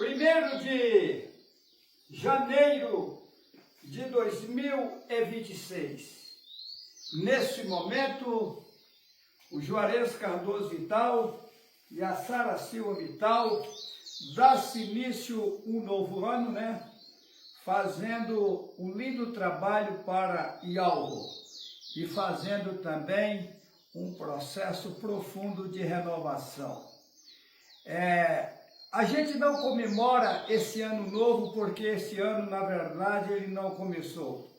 1º de janeiro de 2026. Nesse momento, o Juarez Cardoso Vital e a Sara Silva Vital dá-se início um novo ano, né? Fazendo um lindo trabalho para Yahweh e fazendo também um processo profundo de renovação. A gente não comemora esse ano novo porque esse ano, na verdade, ele não começou.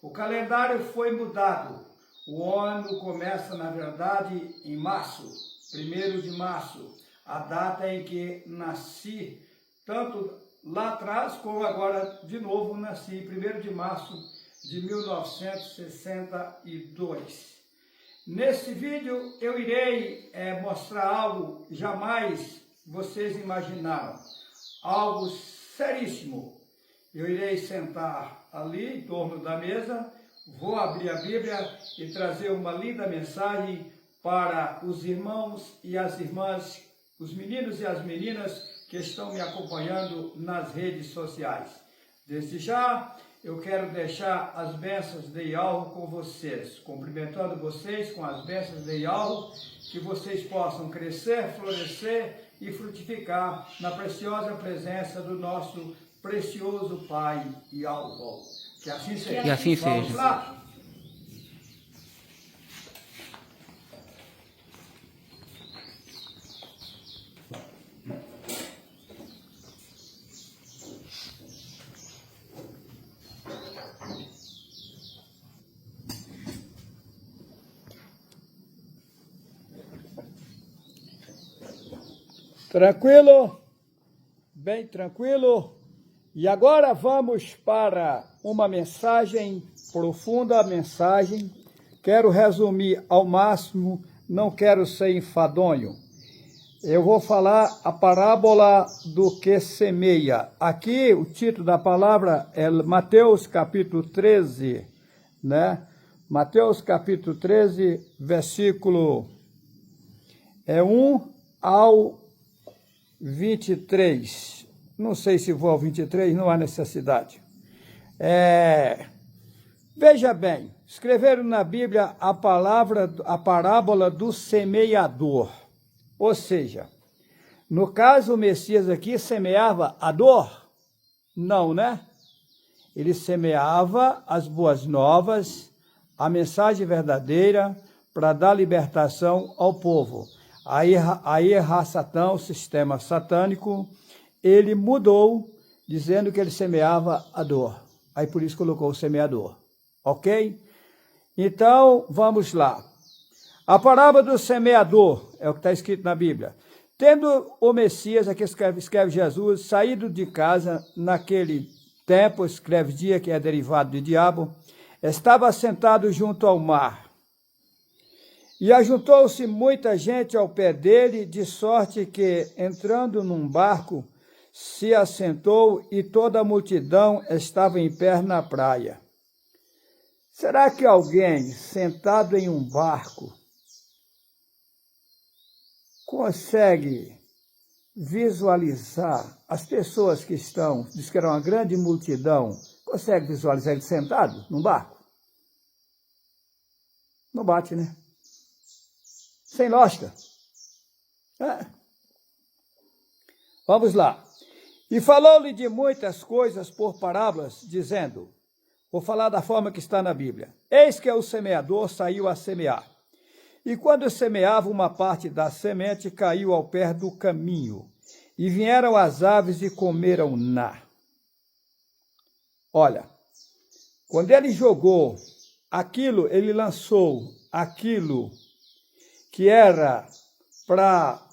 O calendário foi mudado. O ano começa, na verdade, em março, 1º de março, a data em que nasci, tanto lá atrás como agora, de novo, nasci, 1º de março de 1962. Nesse vídeo eu irei mostrar algo jamais vocês imaginaram, algo seríssimo. Eu irei sentar ali em torno da mesa, vou abrir a Bíblia e trazer uma linda mensagem para os irmãos e as irmãs, os meninos e as meninas que estão me acompanhando nas redes sociais. Desde já, eu quero deixar as bênçãos de Yahweh com vocês, cumprimentando vocês com as bênçãos de Yahweh, que vocês possam crescer, florescer e frutificar na preciosa presença do nosso precioso Pai Yahweh. Que assim seja. Que assim Vamos seja. lá? Tranquilo? Bem tranquilo? E agora vamos para uma mensagem profunda, mensagem. Quero resumir ao máximo, não quero ser enfadonho. Eu vou falar a parábola do que semeia. Aqui o título da palavra é Mateus capítulo 13, né? Mateus capítulo 13, versículo 1 ao 23, não sei se vou ao 23, não há necessidade. Veja bem, escreveram na Bíblia a parábola do semeador. Ou seja, no caso o Messias aqui semeava a dor? Não, né? Ele semeava as boas novas, a mensagem verdadeira para dar libertação ao povo. Aí Satã, o sistema satânico, ele mudou, dizendo que ele semeava a dor. Aí por isso colocou o semeador, ok? Então, vamos lá. A parábola do semeador, é o que está escrito na Bíblia. Tendo o Messias, aqui escreve Jesus, saído de casa naquele tempo, escreve dia que é derivado de diabo, estava sentado junto ao mar. E ajuntou-se muita gente ao pé dele, de sorte que, entrando num barco, se assentou e toda a multidão estava em pé na praia. Será que alguém sentado em um barco consegue visualizar as pessoas que estão, diz que era uma grande multidão, consegue visualizar ele sentado num barco? Não bate, né? Sem lógica. Vamos lá. E falou-lhe de muitas coisas por parábolas, dizendo, vou falar da forma que está na Bíblia. Eis que o semeador saiu a semear. E quando semeava, uma parte da semente caiu ao pé do caminho. E vieram as aves e comeram-na. Olha, quando ele jogou aquilo, ele lançou aquilo que era para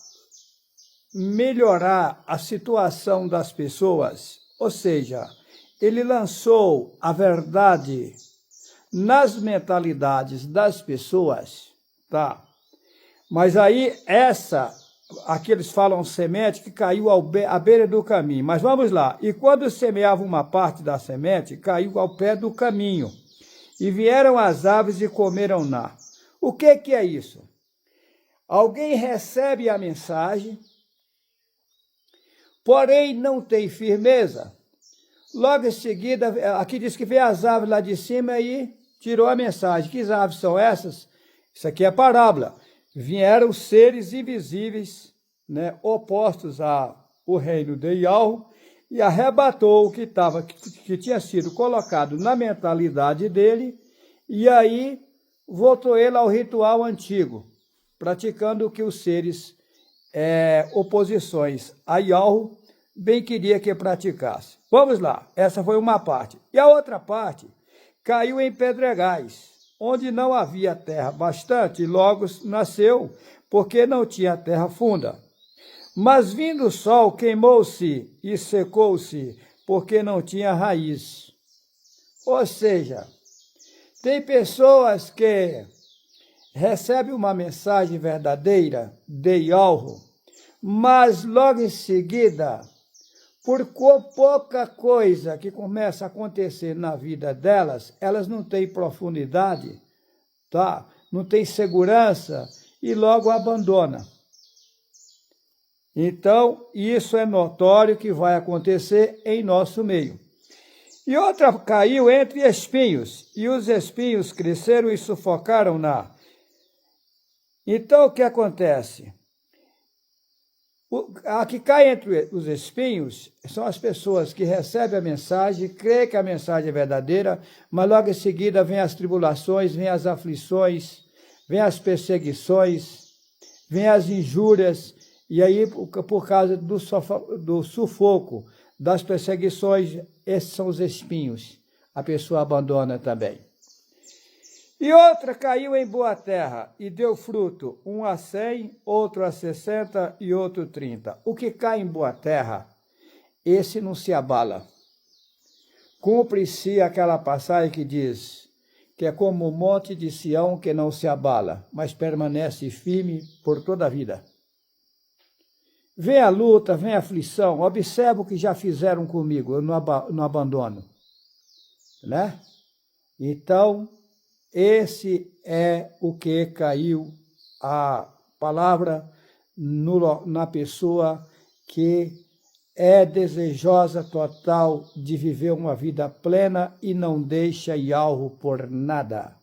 melhorar a situação das pessoas, ou seja, ele lançou a verdade nas mentalidades das pessoas, tá? Mas aí aqui eles falam semente que caiu à beira do caminho, mas vamos lá, e quando semeava uma parte da semente, caiu ao pé do caminho, e vieram as aves e comeram-na. O que é isso? Alguém recebe a mensagem, porém não tem firmeza. Logo em seguida, aqui diz que veio as aves lá de cima e tirou a mensagem. Que aves são essas? Isso aqui é parábola. Vieram seres invisíveis, né, opostos ao reino de Yahweh, e arrebatou o que tinha sido colocado na mentalidade dele, e aí voltou ele ao ritual antigo, praticando o que os seres oposições a Yahweh bem queria que praticasse. Vamos lá, essa foi uma parte. E a outra parte caiu em pedregais, onde não havia terra bastante, e logo nasceu, porque não tinha terra funda. Mas vindo o sol, queimou-se e secou-se, porque não tinha raiz. Ou seja, tem pessoas que recebem uma mensagem verdadeira de Yahweh, mas logo em seguida, por pouca coisa que começa a acontecer na vida delas, elas não têm profundidade, tá? Não têm segurança e logo abandonam. Então, isso é notório que vai acontecer em nosso meio. E outra caiu entre espinhos, e os espinhos cresceram e sufocaram-na. Então, o que acontece? A que cai entre os espinhos são as pessoas que recebem a mensagem, creem que a mensagem é verdadeira, mas logo em seguida vem as tribulações, vem as aflições, vem as perseguições, vem as injúrias, e aí, por causa do sufoco, das perseguições, esses são os espinhos. A pessoa abandona também. E outra caiu em boa terra e deu fruto, um a 100, outro a 60 e outro 30. O que cai em boa terra, esse não se abala. Cumpre-se aquela passagem que diz que é como o monte de Sião que não se abala, mas permanece firme por toda a vida. Vem a luta, vem a aflição, observa o que já fizeram comigo, eu não abandono. Né? Então, esse é o que caiu a palavra na pessoa que é desejosa total de viver uma vida plena e não deixa Yahweh por nada.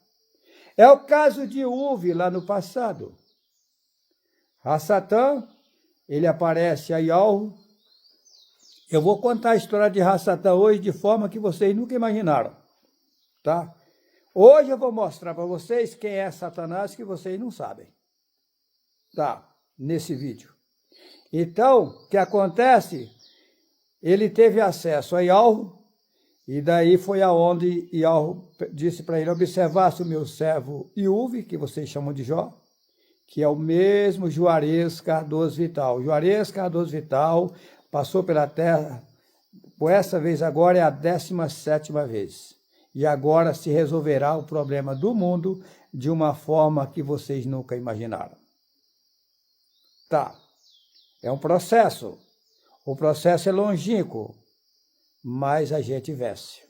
É o caso de Uve lá no passado. A Satã, ele aparece a Yahweh. Eu vou contar a história de Rassatã hoje de forma que vocês nunca imaginaram, tá? Hoje eu vou mostrar para vocês quem é Satanás que vocês não sabem, tá? Nesse vídeo. Então, o que acontece? Ele teve acesso a Yahweh, e daí foi aonde Yahweh disse para ele: observasse o meu servo Iuve, que vocês chamam de Jó, que é o mesmo Juarez Cardoso Vital. Juarez Cardoso Vital passou pela terra, por essa vez agora é a 17ª vez. E agora se resolverá o problema do mundo de uma forma que vocês nunca imaginaram. Tá, é um processo. O processo é longínquo, mas a gente vence.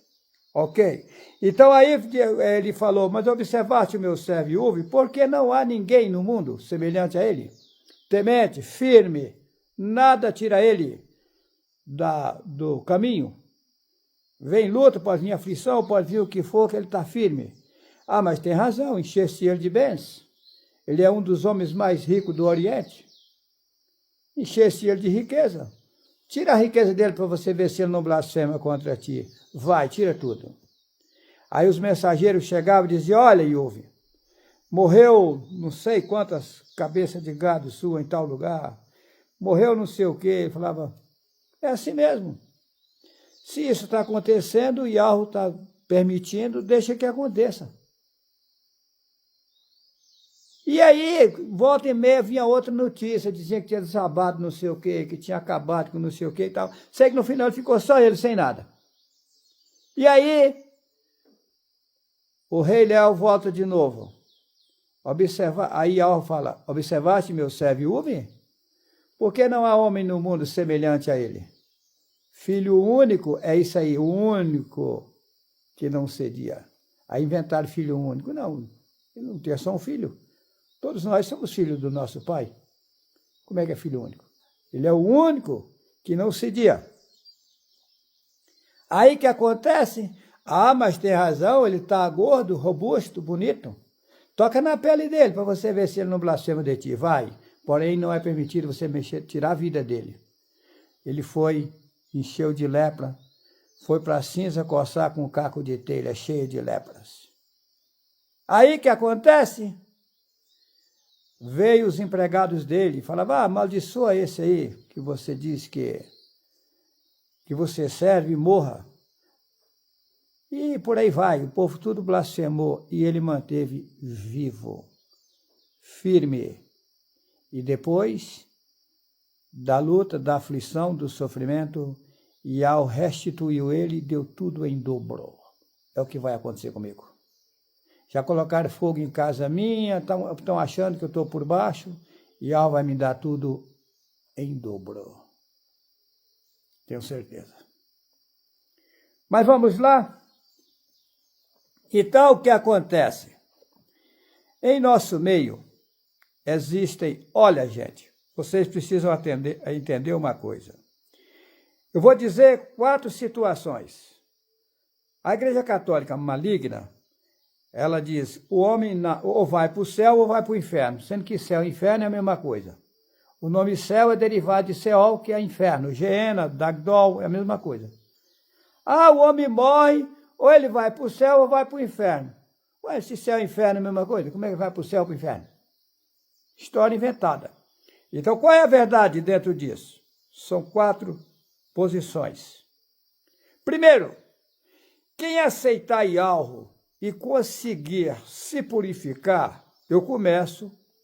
Ok? Então aí ele falou: mas observaste o meu servo Iuve, porque não há ninguém no mundo semelhante a ele, temente, firme, nada tira ele do caminho. Vem luta, pode vir aflição, pode vir o que for, que ele está firme. Ah, mas tem razão, encher-se ele de bens. Ele é um dos homens mais ricos do Oriente. Encher-se ele de riqueza. Tira a riqueza dele para você ver se ele não blasfema contra ti. Vai, tira tudo. Aí os mensageiros chegavam e diziam: olha, Iuve, morreu não sei quantas cabeças de gado sua em tal lugar. Morreu não sei o quê. Ele falava: é assim mesmo. Se isso está acontecendo, o Yahweh está permitindo, deixa que aconteça. E aí, volta e meia, vinha outra notícia, dizia que tinha desabado não sei o quê, que tinha acabado com não sei o quê e tal. Sei que no final ficou só ele, sem nada. E aí, o rei Léo volta de novo. Aí Yahweh fala: observaste meu servo Iuve? Por que não há homem no mundo semelhante a ele? Filho único, é isso aí, o único que não cedia. Aí inventaram filho único. Não, ele não tinha só um filho. Todos nós somos filhos do nosso pai. Como é que é filho único? Ele é o único que não cedia. Aí que acontece? Ah, mas tem razão, ele está gordo, robusto, bonito. Toca na pele dele para você ver se ele não blasfema de ti. Vai. Porém, não é permitido você tirar a vida dele. Ele foi, encheu de lepra, foi para a cinza coçar com um caco de telha cheio de lepras. Aí que acontece? Veio os empregados dele e falavam, amaldiçoa esse aí que você diz que você serve e morra. E por aí vai, o povo tudo blasfemou e ele manteve vivo, firme. E depois da luta, da aflição, do sofrimento, e ao restituiu ele, deu tudo em dobro. É o que vai acontecer comigo. Já colocaram fogo em casa minha, estão achando que eu estou por baixo, e Yahweh vai me dar tudo em dobro. Tenho certeza. Mas vamos lá? Então, o que acontece? Em nosso meio, existem... Olha, gente, vocês precisam entender uma coisa. Eu vou dizer 4 situações. A Igreja Católica maligna, ela diz, o homem ou vai para o céu ou vai para o inferno, sendo que céu e inferno é a mesma coisa. O nome céu é derivado de Seol, que é inferno. Geena, Dagdol, é a mesma coisa. Ah, o homem morre, ou ele vai para o céu ou vai para o inferno. Ué, se céu e inferno é a mesma coisa, como é que vai para o céu ou para o inferno? História inventada. Então, qual é a verdade dentro disso? São 4 posições. Primeiro, quem aceitar Yahweh e conseguir se purificar,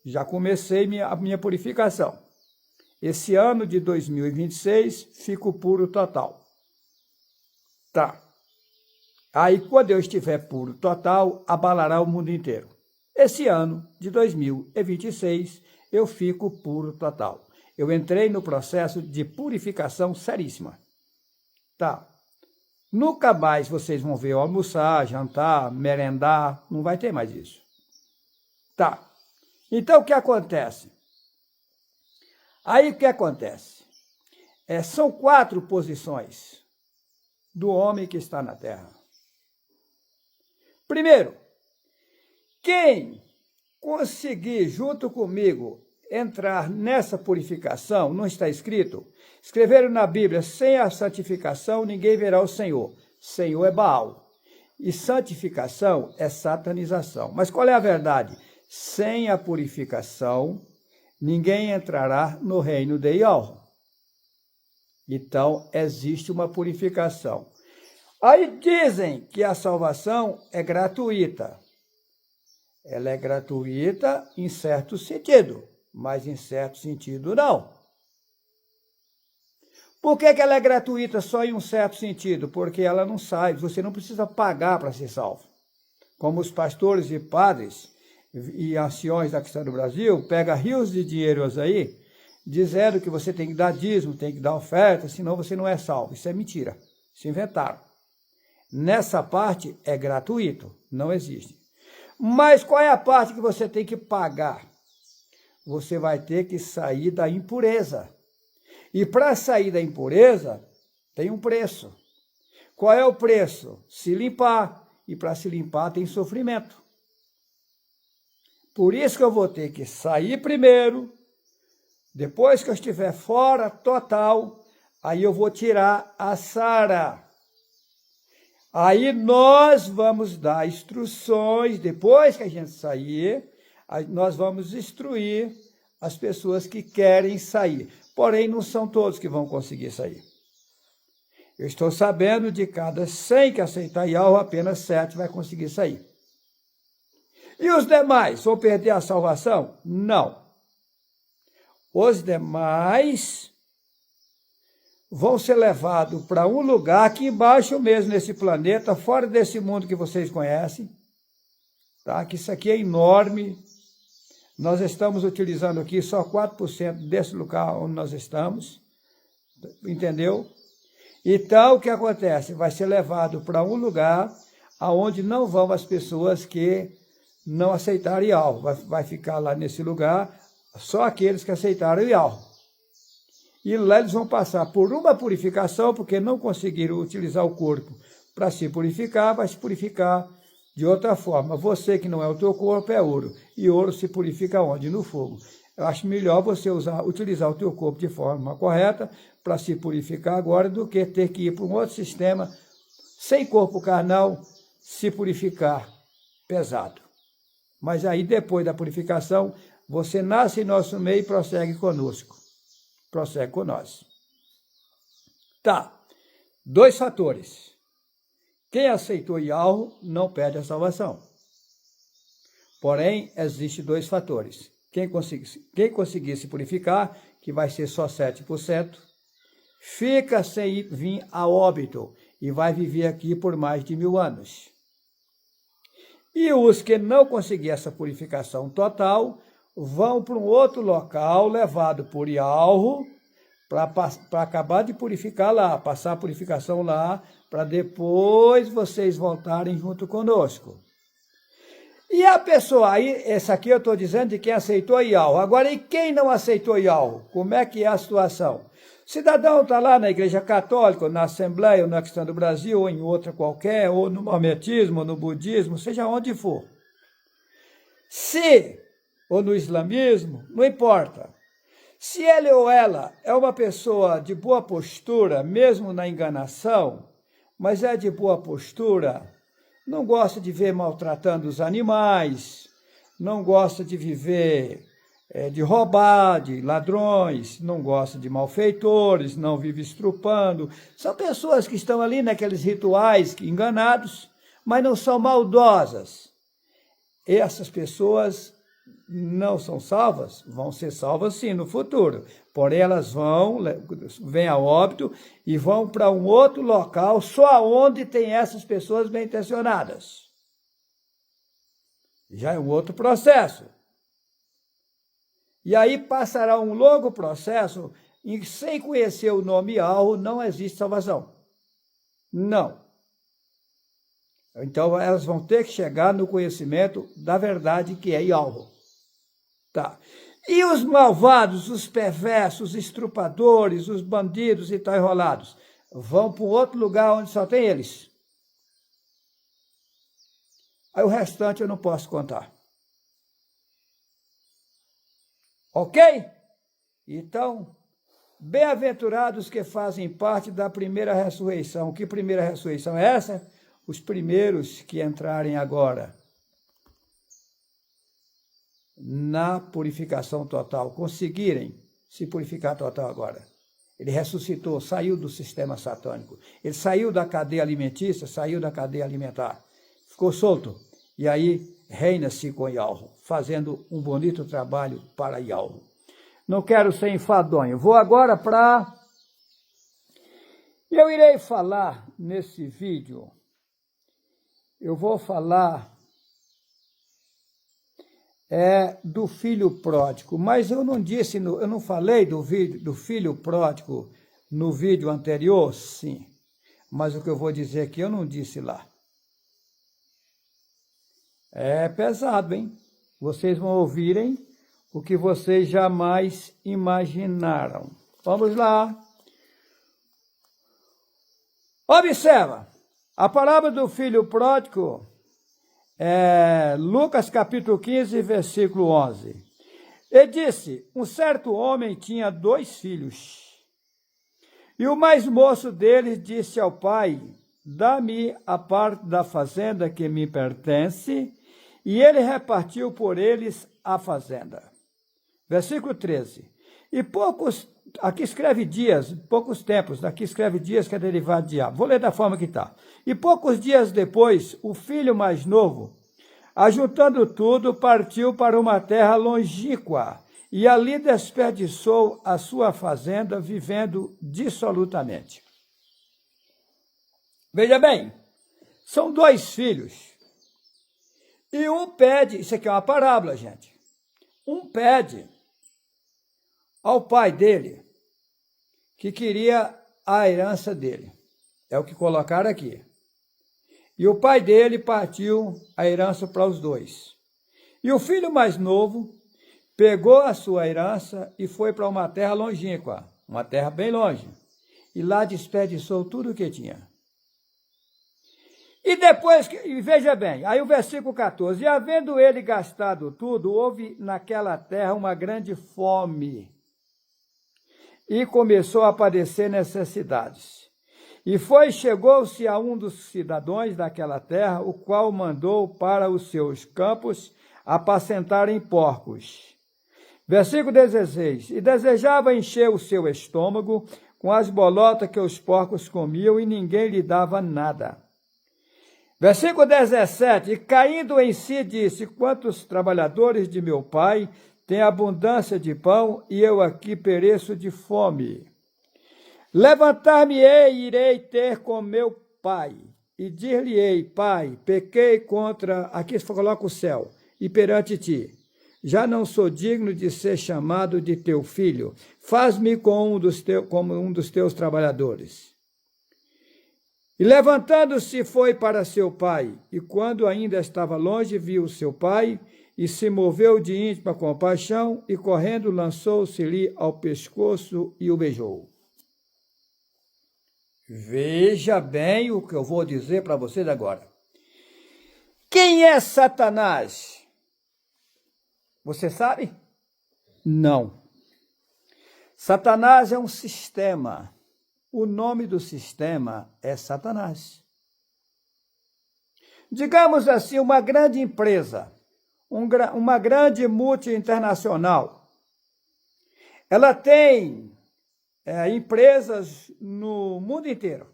já comecei a minha purificação. Esse ano de 2026, fico puro total. Tá. Aí, quando eu estiver puro total, abalará o mundo inteiro. Esse ano de 2026, eu fico puro total. Eu entrei no processo de purificação seríssima. Tá. Nunca mais vocês vão ver eu almoçar, jantar, merendar, não vai ter mais isso. Tá. Então, o que acontece? Aí, o que acontece? São 4 posições do homem que está na terra. Primeiro, quem conseguir, junto comigo, entrar nessa purificação, não está escrito? Escreveram na Bíblia, sem a santificação ninguém verá o Senhor. Senhor é Baal. E santificação é satanização. Mas qual é a verdade? Sem a purificação, ninguém entrará no reino de Yahweh. Então, existe uma purificação. Aí dizem que a salvação é gratuita. Ela é gratuita em certo sentido, mas em certo sentido não. Por que ela é gratuita só em um certo sentido? Porque ela não sai, você não precisa pagar para ser salvo. Como os pastores e padres e anciões da questão do Brasil, pega rios de dinheiros aí, dizendo que você tem que dar dízimo, tem que dar oferta, senão você não é salvo. Isso é mentira, se inventaram. Nessa parte é gratuito, não existe. Mas qual é a parte que você tem que pagar? Você vai ter que sair da impureza. E para sair da impureza, tem um preço. Qual é o preço? Se limpar. E para se limpar tem sofrimento. Por isso que eu vou ter que sair primeiro. Depois que eu estiver fora total, aí eu vou tirar a Sara. Aí nós vamos dar instruções, depois que a gente sair, nós vamos instruir as pessoas que querem sair. Porém, não são todos que vão conseguir sair. Eu estou sabendo de cada 100 que aceitar Yahweh, apenas 7 vai conseguir sair. E os demais vão perder a salvação? Não. Os demais vão ser levados para um lugar aqui embaixo mesmo, nesse planeta, fora desse mundo que vocês conhecem, tá? Que isso aqui é enorme. Nós estamos utilizando aqui só 4% desse lugar onde nós estamos, entendeu? Então, o que acontece? Vai ser levado para um lugar onde não vão as pessoas que não aceitaram Yahweh. Vai ficar lá nesse lugar só aqueles que aceitaram Yahweh. E lá eles vão passar por uma purificação, porque não conseguiram utilizar o corpo para se purificar, vai se purificar de outra forma. Você que não é o teu corpo é ouro. E ouro se purifica onde? No fogo. Eu acho melhor você utilizar o teu corpo de forma correta para se purificar agora do que ter que ir para um outro sistema sem corpo carnal se purificar pesado. Mas aí depois da purificação, você nasce em nosso meio e prossegue conosco. Prossegue com nós. Tá. 2 fatores. Quem aceitou Yahweh não perde a salvação. Porém, existem 2 fatores. Quem conseguir se purificar, que vai ser só 7%, fica sem vir a óbito e vai viver aqui por mais de 1000 anos. E os que não conseguir essa purificação total vão para um outro local levado por Yahweh para acabar de purificar lá, passar a purificação lá, para depois vocês voltarem junto conosco. E a pessoa, aí, essa aqui eu estou dizendo de quem aceitou Yahweh. Agora, e quem não aceitou Yahweh? Como é que é a situação? O cidadão está lá na Igreja Católica, ou na Assembleia, ou na Cristã do Brasil, ou em outra qualquer, ou no Maometismo, ou no Budismo, seja onde for. Ou no Islamismo, não importa. Se ele ou ela é uma pessoa de boa postura, mesmo na enganação, mas é de boa postura, não gosta de ver maltratando os animais, não gosta de viver de roubar, de ladrões, não gosta de malfeitores, não vive estrupando. São pessoas que estão ali naqueles rituais enganados, mas não são maldosas. Essas pessoas não são salvas? Vão ser salvas sim no futuro. Porém, elas vêm a óbito e vão para um outro local, só onde tem essas pessoas bem intencionadas. Já é um outro processo. E aí passará um longo processo em que, sem conhecer o nome Yahweh, não existe salvação. Não. Então, elas vão ter que chegar no conhecimento da verdade que é Yahweh. Tá. E os malvados, os perversos, os estrupadores, os bandidos e tal enrolados, vão para um outro lugar onde só tem eles. Aí o restante eu não posso contar. Ok? Então, bem-aventurados que fazem parte da primeira ressurreição. Que primeira ressurreição é essa? Os primeiros que entrarem agora na purificação total, conseguirem se purificar total agora. Ele ressuscitou, saiu do sistema satânico. Ele saiu da cadeia alimentícia, saiu da cadeia alimentar. Ficou solto. E aí reina-se com Yahweh, fazendo um bonito trabalho para Yahweh. Não quero ser enfadonho. Vou agora para... Eu irei falar nesse vídeo. Eu vou falar do filho pródigo, mas eu não falei do filho pródigo no vídeo anterior, sim, mas o que eu vou dizer aqui eu não disse lá. É pesado, hein? Vocês vão ouvirem o que vocês jamais imaginaram. Vamos lá. Observa, a palavra do filho pródigo Lucas capítulo 15, versículo 11. E disse, um certo homem tinha 2 filhos. E o mais moço deles disse ao pai, dá-me a parte da fazenda que me pertence, e ele repartiu por eles a fazenda. Versículo 13. E aqui escreve dias, poucos tempos, aqui escreve dias que é derivado de diabo. Vou ler da forma que está. E poucos dias depois, o filho mais novo, ajuntando tudo, partiu para uma terra longínqua e ali desperdiçou a sua fazenda, vivendo dissolutamente. Veja bem, são 2 filhos. E um pede, isso aqui é uma parábola, gente. Um pede ao pai dele que queria a herança dele. É o que colocaram aqui. E o pai dele partiu a herança para os 2. E o filho mais novo pegou a sua herança e foi para uma terra longínqua, uma terra bem longe, e lá desperdiçou tudo o que tinha. E depois, e veja bem, aí o versículo 14, e havendo ele gastado tudo, houve naquela terra uma grande fome, e começou a padecer necessidades. E chegou-se a um dos cidadãos daquela terra, o qual mandou para os seus campos apacentarem porcos. Versículo 16, e desejava encher o seu estômago com as bolotas que os porcos comiam, e ninguém lhe dava nada. Versículo 17, e caindo em si disse, quantos trabalhadores de meu pai têm abundância de pão, e eu aqui pereço de fome. Levantar-me-ei e irei ter com meu pai, e dir-lhe-ei, pai, pequei contra, aqui se coloca o céu, e perante ti, já não sou digno de ser chamado de teu filho, faz-me como um dos teus trabalhadores. E levantando-se foi para seu pai, e quando ainda estava longe, viu seu pai, e se moveu de íntima compaixão, e correndo lançou-se-lhe ao pescoço e o beijou. Veja bem o que eu vou dizer para vocês agora. Quem é Satanás? Você sabe? Não. Satanás é um sistema. O nome do sistema é Satanás. Digamos assim, uma grande empresa, uma grande multinacional. Ela tem empresas no mundo inteiro.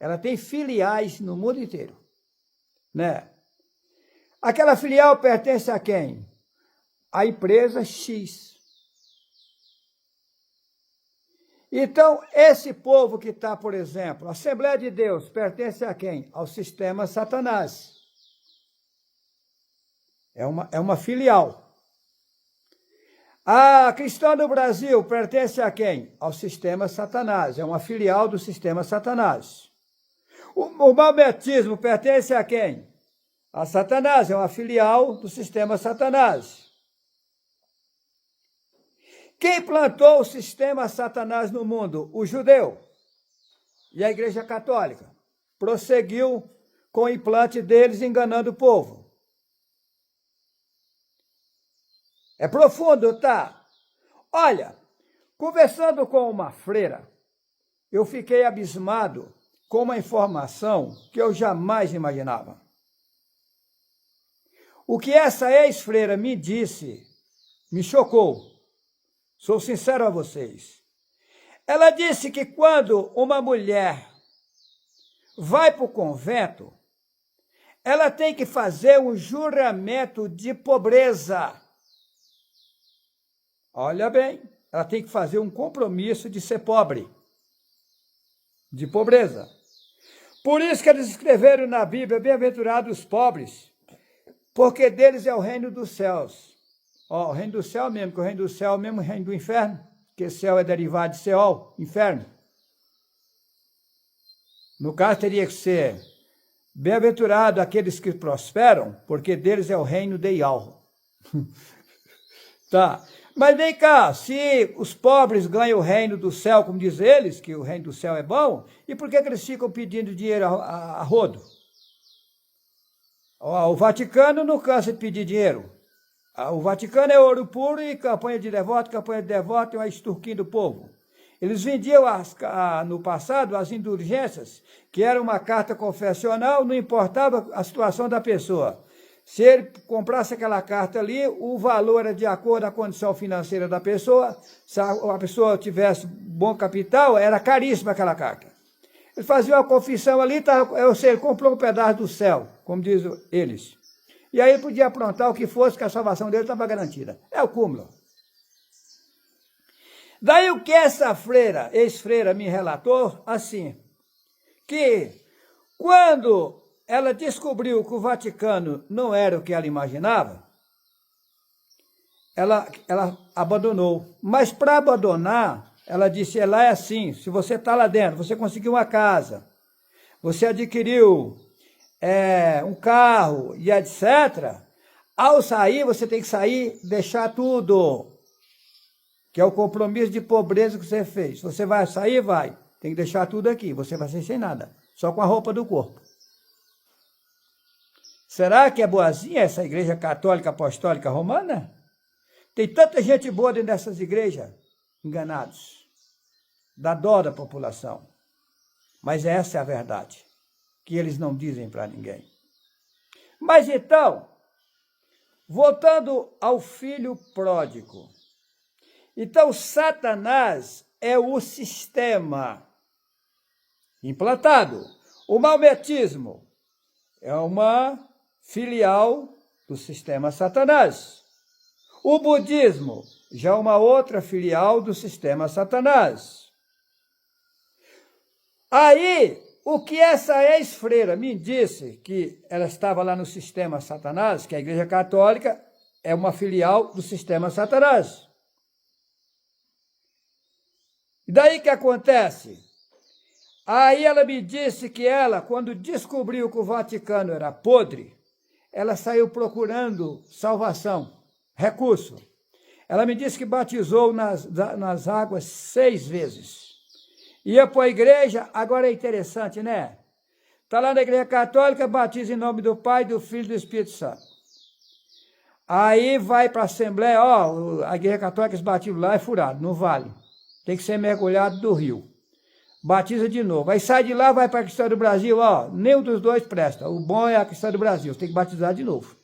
Ela tem filiais no mundo inteiro, né? Aquela filial pertence a quem? A empresa X. Então, esse povo que está, por exemplo, a Assembleia de Deus, pertence a quem? Ao sistema Satanás. É uma filial. A Cristã do Brasil pertence a quem? Ao sistema Satanás. É uma filial do sistema Satanás. O Maometismo pertence a quem? A Satanás. É uma filial do sistema Satanás. Quem plantou o sistema Satanás no mundo? O judeu. E a Igreja Católica prosseguiu com o implante deles, enganando o povo. É profundo, tá? Olha, conversando com uma freira, eu fiquei abismado com uma informação que eu jamais imaginava. O que essa ex-freira me disse me chocou. Sou sincero a vocês. Ela disse que quando uma mulher vai para o convento, ela tem que fazer um juramento de pobreza. Olha bem, ela tem que fazer um compromisso de ser pobre, de pobreza. Por isso que eles escreveram na Bíblia, bem-aventurados os pobres, porque deles é o reino dos céus. Ó, o reino do céu mesmo, que o reino do céu é o mesmo reino do inferno, porque céu é derivado de Seol, inferno. No caso, teria que ser bem-aventurado aqueles que prosperam, porque deles é o reino de Ial. Tá. Mas vem cá, se os pobres ganham o reino do céu, como diz eles, que o reino do céu é bom, e por que eles ficam pedindo dinheiro a rodo? O Vaticano não cansa de pedir dinheiro. O Vaticano é ouro puro e campanha de devoto, é uma extorquindo do povo. Eles vendiam no passado as indulgências, que era uma carta confessional, não importava a situação da pessoa. Se ele comprasse aquela carta ali, o valor era de acordo com a condição financeira da pessoa. Se a pessoa tivesse bom capital, era caríssima aquela carta. Ele fazia uma confissão ali, ou seja, ele comprou um pedaço do céu, como dizem eles. E aí ele podia aprontar o que fosse, que a salvação dele estava garantida. É o cúmulo. Daí o que essa freira, ex-freira, me relatou, assim, que quando ela descobriu que o Vaticano não era o que ela imaginava, ela abandonou. Mas para abandonar, ela disse, lá é assim, se você está lá dentro, você conseguiu uma casa, você adquiriu um carro e etc., ao sair, você tem que sair, deixar tudo. que é o compromisso de pobreza que você fez. Você vai sair? Vai. Tem que deixar tudo aqui. Você vai sair sem nada. Só com a roupa do corpo. Será que é boazinha essa igreja católica apostólica romana? Tem tanta gente boa dentro dessas igrejas. Enganados. Dá dó da população. Mas essa é a verdade. Que eles não dizem para ninguém. Mas então, voltando ao filho pródigo. Então, Satanás é o sistema implantado. O maometismo é uma filial do sistema Satanás. O budismo já é uma outra filial do sistema Satanás. Aí, o que essa ex-freira me disse, que ela estava lá no sistema Satanás, que a Igreja Católica é uma filial do sistema Satanás. E daí que acontece? Aí ela me disse que ela, quando descobriu que o Vaticano era podre, ela saiu procurando salvação, recurso. Ela me disse que batizou nas águas 6 vezes. Ia para a igreja, agora é interessante, né? Está lá na Igreja Católica, batiza em nome do Pai, do Filho e do Espírito Santo. Aí vai para a Assembleia, a Igreja Católica, esse batismo lá é furado, não vale. Tem que ser mergulhado do rio. Batiza de novo. Aí sai de lá, vai para a Cristã do Brasil, nenhum dos dois presta. O bom é a Cristã do Brasil, você tem que batizar de novo.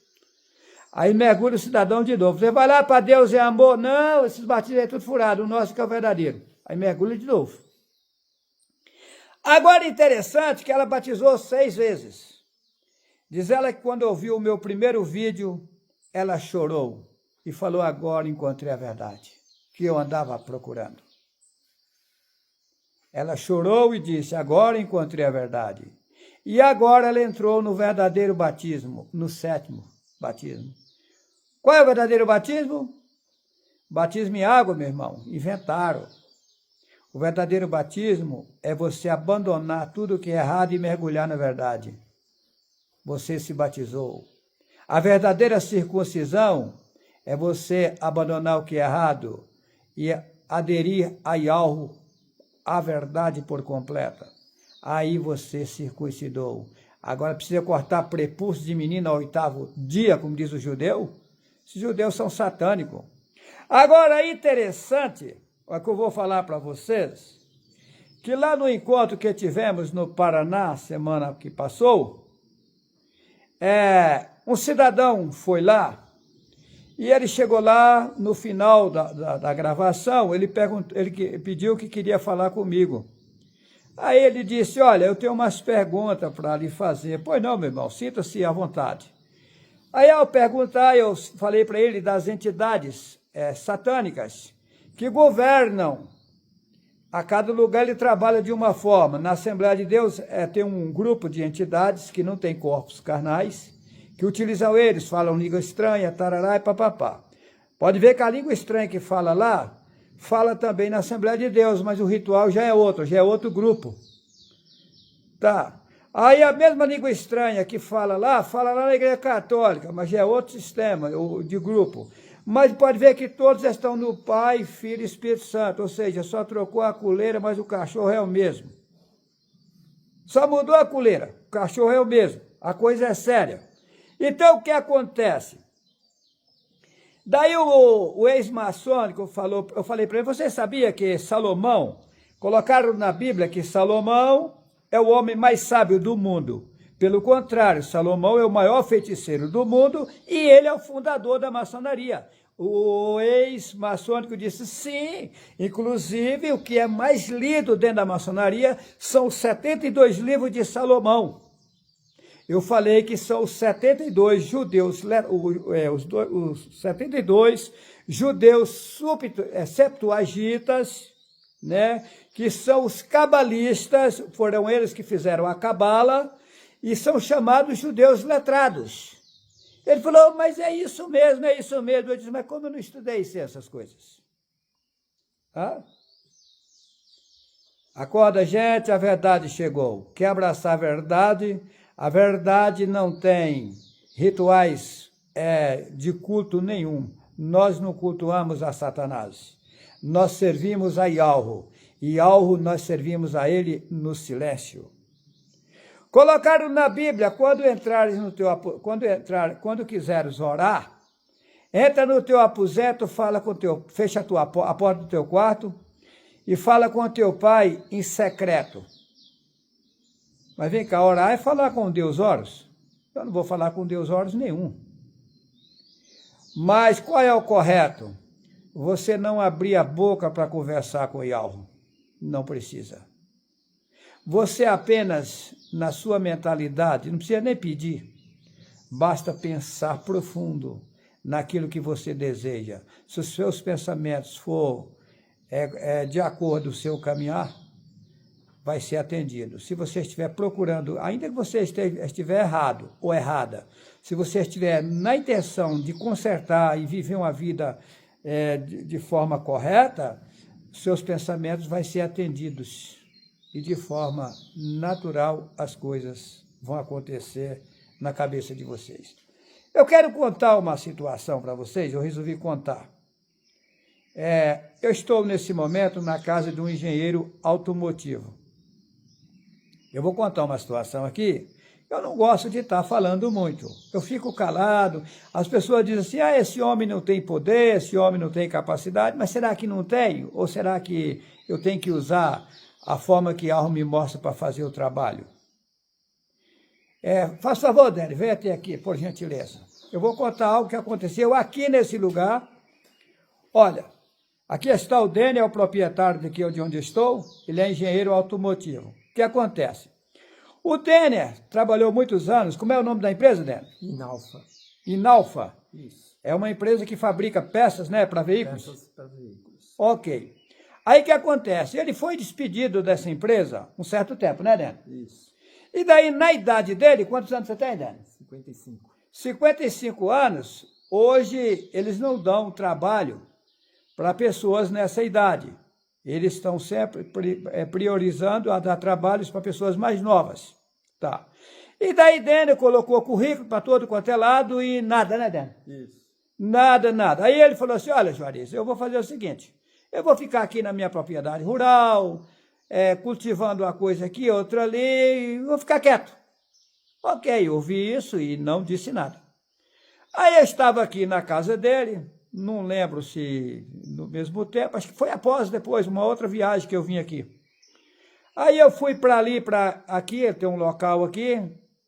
Aí mergulha o cidadão de novo. Você vai lá para Deus é amor? Não, esses batismos é tudo furado, o nosso que é o verdadeiro. Aí mergulha de novo. Agora, interessante que ela batizou 6 vezes. Diz ela que quando ouviu o meu primeiro vídeo, ela chorou e falou, agora encontrei a verdade, que eu andava procurando. Ela chorou e disse, agora encontrei a verdade. E agora ela entrou no verdadeiro batismo, no 7º batismo. Qual é o verdadeiro batismo? Batismo em água, meu irmão. Inventaram. O verdadeiro batismo é você abandonar tudo que é errado e mergulhar na verdade. Você se batizou. A verdadeira circuncisão é você abandonar o que é errado e aderir a algo, a verdade por completa. Aí você circuncidou. Agora precisa cortar prepúcio de menino ao 8º dia, como diz o judeu? Esses judeus são satânicos. Agora, interessante, o que eu vou falar para vocês, que lá no encontro que tivemos no Paraná, semana que passou, um cidadão foi lá, e ele chegou lá, no final da gravação, ele pediu que queria falar comigo. Aí ele disse, olha, eu tenho umas perguntas para lhe fazer. Pois não, meu irmão, sinta-se à vontade. Aí ao perguntar, eu falei para ele das entidades satânicas que governam. A cada lugar ele trabalha de uma forma. Na Assembleia de Deus tem um grupo de entidades que não tem corpos carnais, que utilizam eles, falam língua estranha, tarará e papapá. Pode ver que a língua estranha que fala lá, fala também na Assembleia de Deus, mas o ritual já é outro grupo. Tá. Aí a mesma língua estranha que fala lá na Igreja Católica, mas já é outro sistema de grupo. Mas pode ver que todos estão no Pai, Filho e Espírito Santo, ou seja, só trocou a coleira, mas o cachorro é o mesmo. Só mudou a coleira, o cachorro é o mesmo, a coisa é séria. Então, o que acontece? Daí o ex-maçônico falou, eu falei para ele, você sabia que Salomão, colocaram na Bíblia que Salomão é o homem mais sábio do mundo. Pelo contrário, Salomão é o maior feiticeiro do mundo e ele é o fundador da maçonaria. O ex-maçônico disse sim, inclusive o que é mais lido dentro da maçonaria são os 72 livros de Salomão. Eu falei que são os 72 judeus, os 72 judeus septuagitas, né, que são os cabalistas, foram eles que fizeram a cabala, e são chamados judeus letrados. Ele falou, mas é isso mesmo, é isso mesmo. Eu disse, mas como eu não estudei essas coisas? Acorda, gente, a verdade chegou. Quer abraçar a verdade não tem rituais de culto nenhum. Nós não cultuamos a Satanás. nós servimos a Yahweh, e Yahweh nós servimos a ele no silêncio. Colocaram na Bíblia, quando quiseres orar, entra no teu aposento, fecha a porta do teu quarto e fala com o teu pai em secreto. Mas vem cá, orar é falar com Deus Horus? Eu não vou falar com Deus Horus nenhum. Mas qual é o correto? Você não abrir a boca para conversar com o Yahweh. Não precisa. Você apenas, na sua mentalidade, não precisa nem pedir. Basta pensar profundo naquilo que você deseja. Se os seus pensamentos for de acordo com o seu caminhar, vai ser atendido. Se você estiver procurando, ainda que você estiver errado ou errada, se você estiver na intenção de consertar e viver uma vida de forma correta, seus pensamentos vão ser atendidos. E de forma natural as coisas vão acontecer na cabeça de vocês. Eu quero contar uma situação para vocês, eu resolvi contar. Eu estou nesse momento na casa de um engenheiro automotivo. Eu vou contar uma situação aqui, eu não gosto de estar falando muito. Eu fico calado, as pessoas dizem assim, esse homem não tem poder, esse homem não tem capacidade, mas será que não tem? Ou será que eu tenho que usar a forma que Yahweh me mostra para fazer o trabalho? Faz favor, Dani, vem até aqui, por gentileza. Eu vou contar algo que aconteceu aqui nesse lugar. Olha, aqui está o Dani, é o proprietário daqui de onde eu estou, ele é engenheiro automotivo. O que acontece? O Denner trabalhou muitos anos, como é o nome da empresa, Denner? Inalfa. Inalfa? Isso. É uma empresa que fabrica peças, né, para veículos? Peças para veículos. Ok. Aí o que acontece? Ele foi despedido dessa empresa um certo tempo, né, Denner? Isso. E daí, na idade dele, quantos anos você tem, Denner? 55. 55 anos, hoje eles não dão trabalho para pessoas nessa idade. Eles estão sempre priorizando a dar trabalhos para pessoas mais novas. Tá. E daí Daniel colocou currículo para todo quanto é lado e nada, né, Daniel? Isso. Nada, nada. Aí ele falou assim, olha, Juarez, eu vou fazer o seguinte, eu vou ficar aqui na minha propriedade rural, cultivando uma coisa aqui, outra ali, vou ficar quieto. Ok, eu ouvi isso e não disse nada. Aí eu estava aqui na casa dele, não lembro se no mesmo tempo, acho que foi depois, uma outra viagem que eu vim aqui. Aí eu fui para ali, para aqui, tem um local aqui,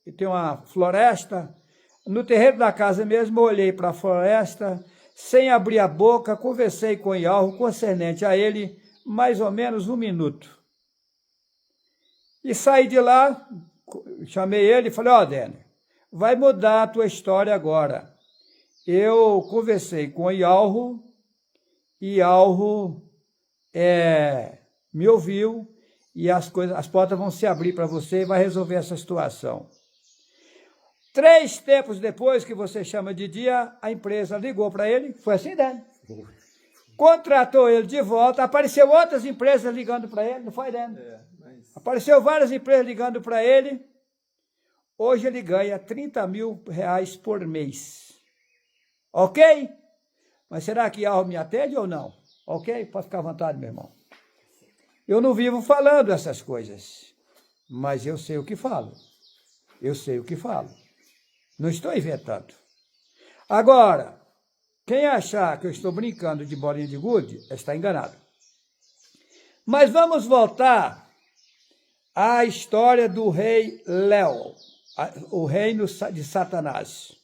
e tem uma floresta. No terreiro da casa mesmo, eu olhei para a floresta, sem abrir a boca, conversei com o Yahweh, concernente a ele, mais ou menos 1 minuto. E saí de lá, chamei ele e falei, Daniel, vai mudar a tua história agora. Eu conversei com o Yahweh, e Yahweh me ouviu, e as portas vão se abrir para você e vai resolver essa situação. 3 tempos depois, que você chama de dia, a empresa ligou para ele, foi assim, Dani? Contratou ele de volta, apareceu outras empresas ligando para ele, não foi, Dani? Apareceu várias empresas ligando para ele, hoje ele ganha R$30.000 por mês. Ok? Mas será que Yahweh me atende ou não? Ok? Pode ficar à vontade, meu irmão. Eu não vivo falando essas coisas, mas eu sei o que falo. Eu sei o que falo. Não estou inventando. Agora, quem achar que eu estou brincando de bolinha de gude, está enganado. Mas vamos voltar à história do rei Léo, o reino de Satanás.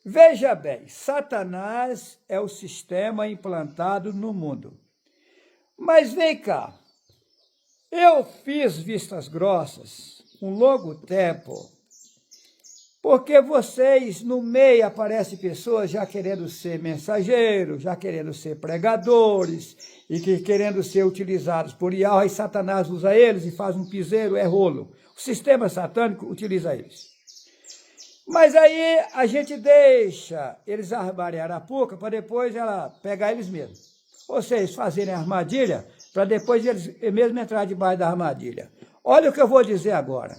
Veja bem, Satanás é o sistema implantado no mundo. Mas vem cá, eu fiz vistas grossas um longo tempo, porque vocês, no meio, aparecem pessoas já querendo ser mensageiros, já querendo ser pregadores, e querendo ser utilizados por Yahweh, e Satanás usa eles e faz um piseiro, rolo. O sistema satânico utiliza eles. Mas aí a gente deixa eles armarem a arapuca para depois ela pegar eles mesmos. Vocês fazerem a armadilha para depois eles mesmo entrar debaixo da armadilha. Olha o que eu vou dizer agora.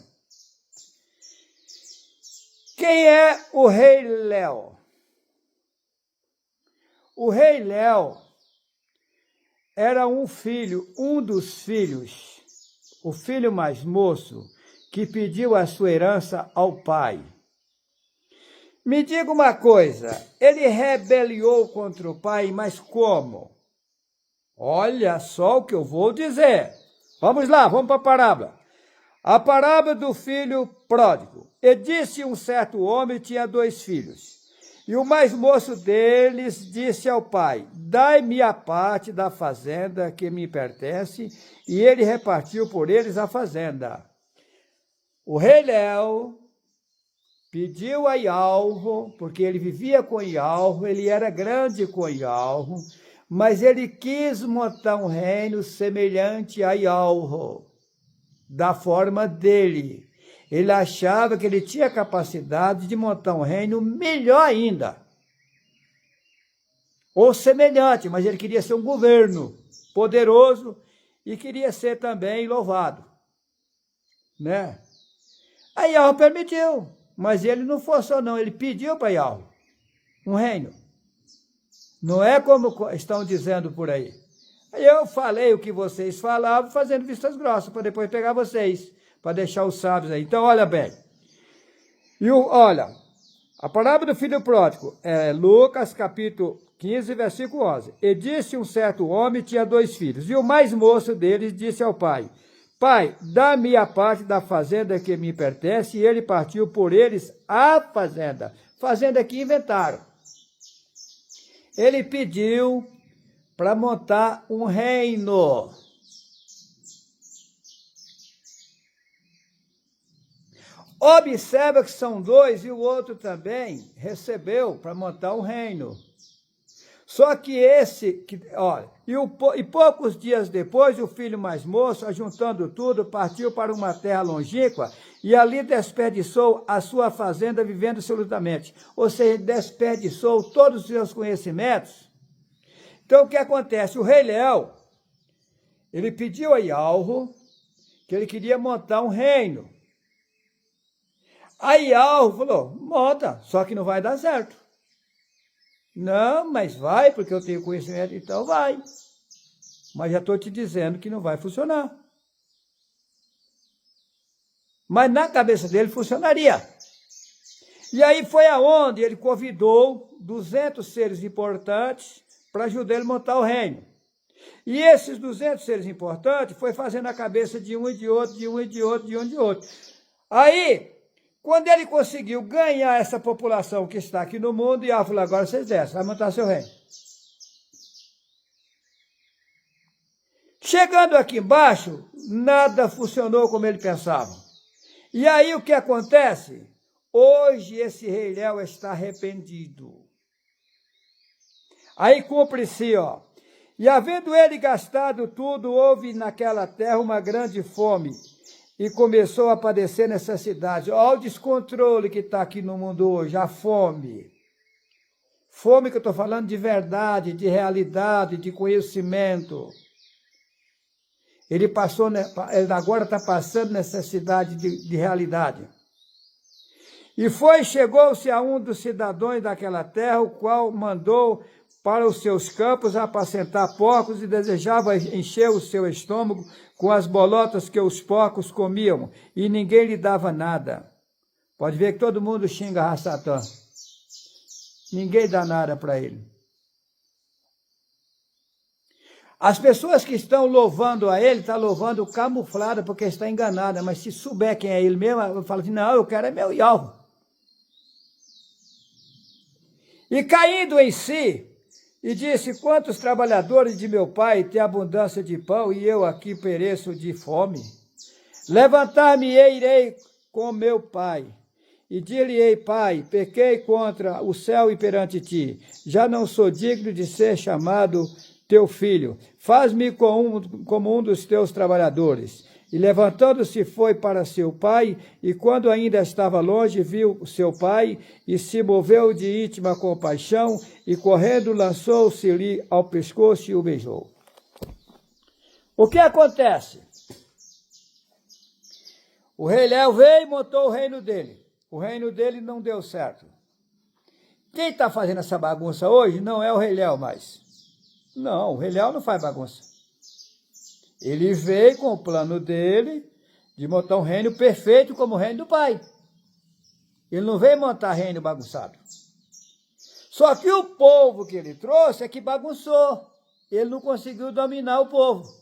Quem é o rei Léo? O rei Léo era um dos filhos, o filho mais moço, que pediu a sua herança ao pai. Me diga uma coisa, ele rebeliou contra o pai, mas como? Olha só o que eu vou dizer. Vamos lá, vamos para a parábola. A parábola do filho pródigo. E disse um certo homem, tinha 2 filhos. E o mais moço deles disse ao pai, dai-me a parte da fazenda que me pertence, e ele repartiu por eles a fazenda. O rei Léo pediu a Ialro, porque ele vivia com Ialro, ele era grande com Ialro, mas ele quis montar um reino semelhante a Ialro, da forma dele. Ele achava que ele tinha capacidade de montar um reino melhor ainda, ou semelhante, mas ele queria ser um governo poderoso e queria ser também louvado, né? Aí Ialro permitiu, mas ele não forçou não, ele pediu para Ialro um reino. Não é como estão dizendo por aí. Aí eu falei o que vocês falavam, fazendo vistas grossas, para depois pegar vocês, para deixar os sábios aí. Então, olha bem. Olha, a parábola do filho pródigo é Lucas, capítulo 15, versículo 11. E disse um certo homem, tinha 2 filhos, e o mais moço deles disse ao pai, pai, dá-me a parte da fazenda que me pertence, e ele partiu por eles a fazenda. Fazenda que inventaram. Ele pediu para montar um reino. Observa que são 2 e o outro também recebeu para montar um reino. Só que e poucos dias depois, o filho mais moço, ajuntando tudo, partiu para uma terra longínqua e ali desperdiçou a sua fazenda vivendo absolutamente. Ou seja, desperdiçou todos os seus conhecimentos. Então, o que acontece? O rei Léo, ele pediu a Ialro que ele queria montar um reino. Aí Ialro falou, monta, só que não vai dar certo. Não, mas vai, porque eu tenho conhecimento, então vai. Mas já estou te dizendo que não vai funcionar. Mas na cabeça dele funcionaria. E aí foi aonde ele convidou 200 seres importantes para ajudar ele a montar o reino. E esses 200 seres importantes foi fazendo a cabeça de um e de outro, de um e de outro, de um e de outro. Aí, quando ele conseguiu ganhar essa população que está aqui no mundo, e falou, agora vocês descem, vai montar seu reino. Chegando aqui embaixo, nada funcionou como ele pensava. E aí o que acontece? Hoje esse rei Léo está arrependido. Aí cumpre-se, ó. E havendo ele gastado tudo, houve naquela terra uma grande fome. E começou a padecer necessidade. Olha o descontrole que está aqui no mundo hoje, a fome. Fome que eu estou falando de verdade, de realidade, de conhecimento. Ele agora está passando necessidade de realidade. E chegou-se a um dos cidadãos daquela terra, o qual mandou para os seus campos apacentar porcos e desejava encher o seu estômago com as bolotas que os porcos comiam, e ninguém lhe dava nada. Pode ver que todo mundo xinga a Satã. Ninguém dá nada para ele. As pessoas que estão louvando a ele, estão louvando camuflada porque está enganada, mas se souber quem é ele mesmo, eu falo assim, não, eu quero é meu Ialro. E caindo em si, e disse, quantos trabalhadores de meu pai têm abundância de pão, e eu aqui pereço de fome? Levantar-me e irei com meu pai, e dir-lhe-ei, pai, pequei contra o céu e perante ti, já não sou digno de ser chamado teu filho, faz-me como um dos teus trabalhadores. E levantando-se foi para seu pai, e quando ainda estava longe, viu seu pai, e se moveu de íntima compaixão, e correndo lançou-se-lhe ao pescoço e o beijou. O que acontece? O rei Léo veio e montou o reino dele. O reino dele não deu certo. Quem está fazendo essa bagunça hoje não é o rei Léo mais. Não, o Rei Leão não faz bagunça. Ele veio com o plano dele de montar um reino perfeito como o reino do pai. Ele não veio montar reino bagunçado. Só que o povo que ele trouxe é que bagunçou. Ele não conseguiu dominar o povo.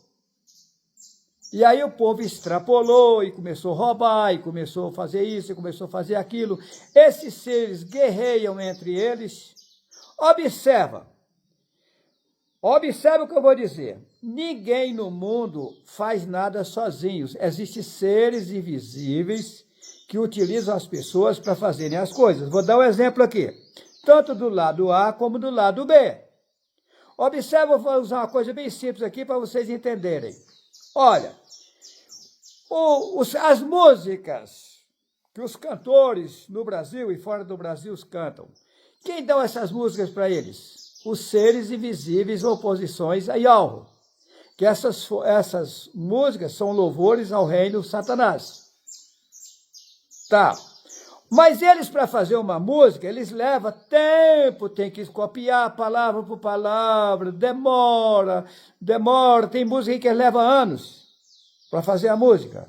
E aí o povo extrapolou e começou a roubar, e começou a fazer isso, e começou a fazer aquilo. Esses seres guerreiam entre eles. Observa o que eu vou dizer. Ninguém no mundo faz nada sozinhos. Existem seres invisíveis que utilizam as pessoas para fazerem as coisas. Vou dar um exemplo aqui. Tanto do lado A como do lado B. Observa, eu vou usar uma coisa bem simples aqui para vocês entenderem. Olha, as músicas que os cantores no Brasil e fora do Brasil cantam, quem dão essas músicas para eles? Os seres invisíveis, oposições a Yahweh. Que essas músicas são louvores ao reino Satanás. Tá. Mas eles, para fazer uma música, eles levam tempo, tem que copiar palavra por palavra, demora. Tem música que leva anos para fazer a música.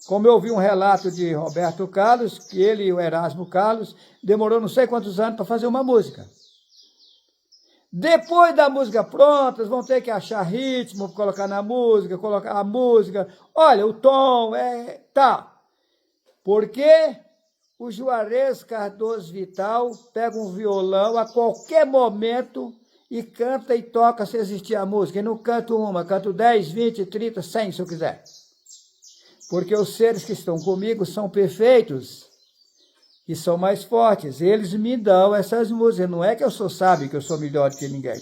Como eu ouvi um relato de Roberto Carlos, que ele e o Erasmo Carlos demorou não sei quantos anos para fazer uma música. Depois da música pronta, vão ter que achar ritmo, colocar na música, colocar a música. Olha, o tom, tá. Porque o Juarez Cardoso Vital pega um violão a qualquer momento e canta e toca se existir a música. E não canto uma, canto 10, 20, 30, 100, se eu quiser. Porque os seres que estão comigo são perfeitos e são mais fortes. Eles me dão essas músicas. Não é que eu sou sábio, que eu sou melhor do que ninguém.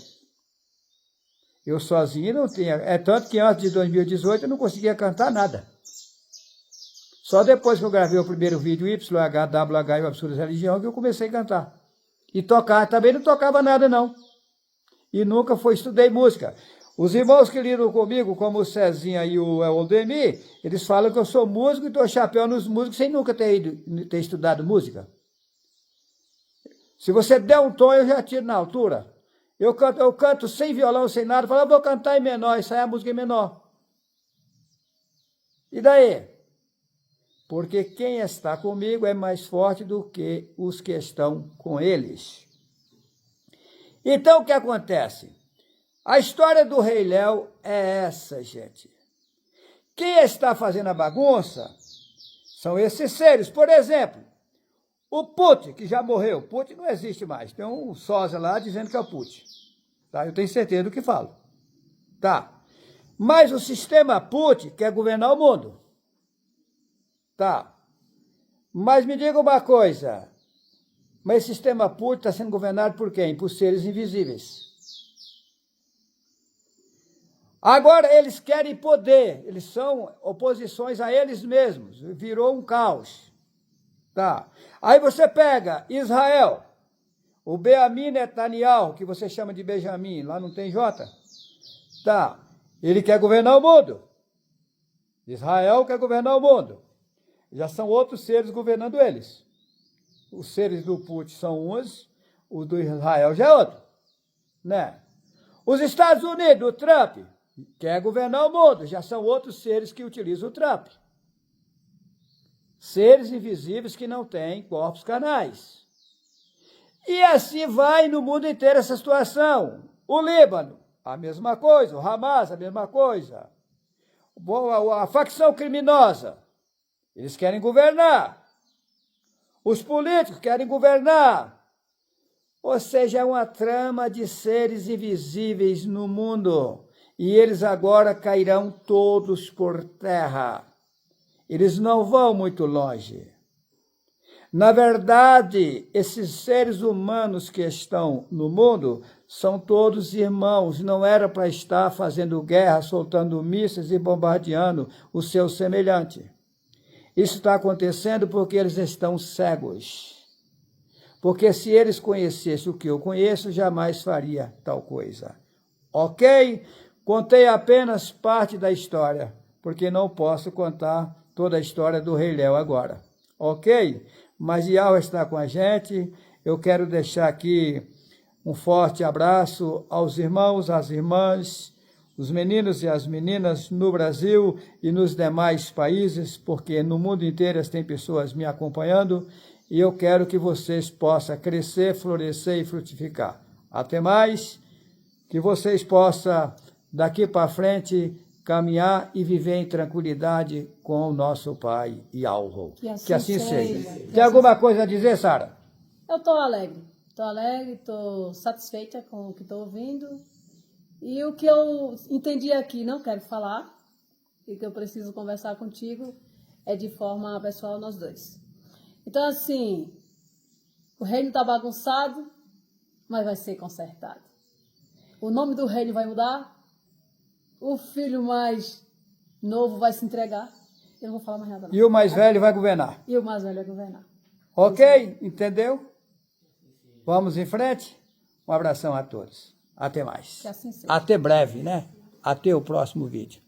Eu sozinho não tinha. É tanto que antes de 2018 eu não conseguia cantar nada. Só depois que eu gravei o primeiro vídeo YHWH e o Absurda Religião que eu comecei a cantar. E tocar. Também não tocava nada, não. E nunca estudei música. Os irmãos que lidam comigo, como o Cezinha e o Oldemir, eles falam que eu sou músico e dou chapéu nos músicos sem nunca ter estudado música. Se você der um tom, eu já tiro na altura. Eu canto sem violão, sem nada, falo, eu vou cantar em menor, isso aí é a música em menor. E daí? Porque quem está comigo é mais forte do que os que estão com eles. Então, o que acontece? A história do Rei Léo é essa, gente. Quem está fazendo a bagunça são esses seres. Por exemplo, o Putin, que já morreu. Putin não existe mais. Tem um sósia lá dizendo que é o Putin. Tá? Eu tenho certeza do que falo. Tá. Mas o sistema Putin quer governar o mundo. Tá. Mas me diga uma coisa. Mas esse sistema Putin está sendo governado por quem? Por seres invisíveis. Agora, eles querem poder, eles são oposições a eles mesmos, virou um caos. Tá. Aí você pega Israel, o Benjamin Netanyahu, que você chama de Benjamin, lá não tem J. Tá. Ele quer governar o mundo. Israel quer governar o mundo. Já são outros seres governando eles. Os seres do Putin são uns, o do Israel já é outro. Né? Os Estados Unidos, o Trump, quer governar o mundo, já são outros seres que utilizam o Trump. Seres invisíveis que não têm corpos carnais. E assim vai no mundo inteiro essa situação. O Líbano, a mesma coisa. O Hamas, a mesma coisa. A facção criminosa, eles querem governar. Os políticos querem governar. Ou seja, é uma trama de seres invisíveis no mundo. E eles agora cairão todos por terra. Eles não vão muito longe. Na verdade, esses seres humanos que estão no mundo são todos irmãos. Não era para estar fazendo guerra, soltando mísseis e bombardeando o seu semelhante. Isso está acontecendo porque eles estão cegos. Porque se eles conhecessem o que eu conheço, jamais faria tal coisa. Ok? Contei apenas parte da história, porque não posso contar toda a história do Rei Léo agora. Ok? Mas Yahweh está com a gente. Eu quero deixar aqui Um forte abraço aos irmãos, às irmãs, os meninos e as meninas no Brasil e nos demais países, porque no mundo inteiro tem pessoas me acompanhando e eu quero que vocês possam crescer, florescer e frutificar. Até mais, que vocês possam, daqui para frente, caminhar e viver em tranquilidade com o nosso Pai e Alvo. Que assim seja. Tem alguma coisa a dizer, Sara? Eu estou alegre, estou satisfeita com o que estou ouvindo. E o que eu entendi aqui, não quero falar, e que eu preciso conversar contigo, é de forma pessoal nós dois. Então, assim, o reino está bagunçado, mas vai ser consertado. O nome do reino vai mudar, o filho mais novo vai se entregar. Eu não vou falar mais nada, não. E o mais velho vai governar. E o mais velho vai governar. Ok? Entendeu? Vamos em frente? Um abração a todos. Até mais. Que assim seja. Até breve, né? Até o próximo vídeo.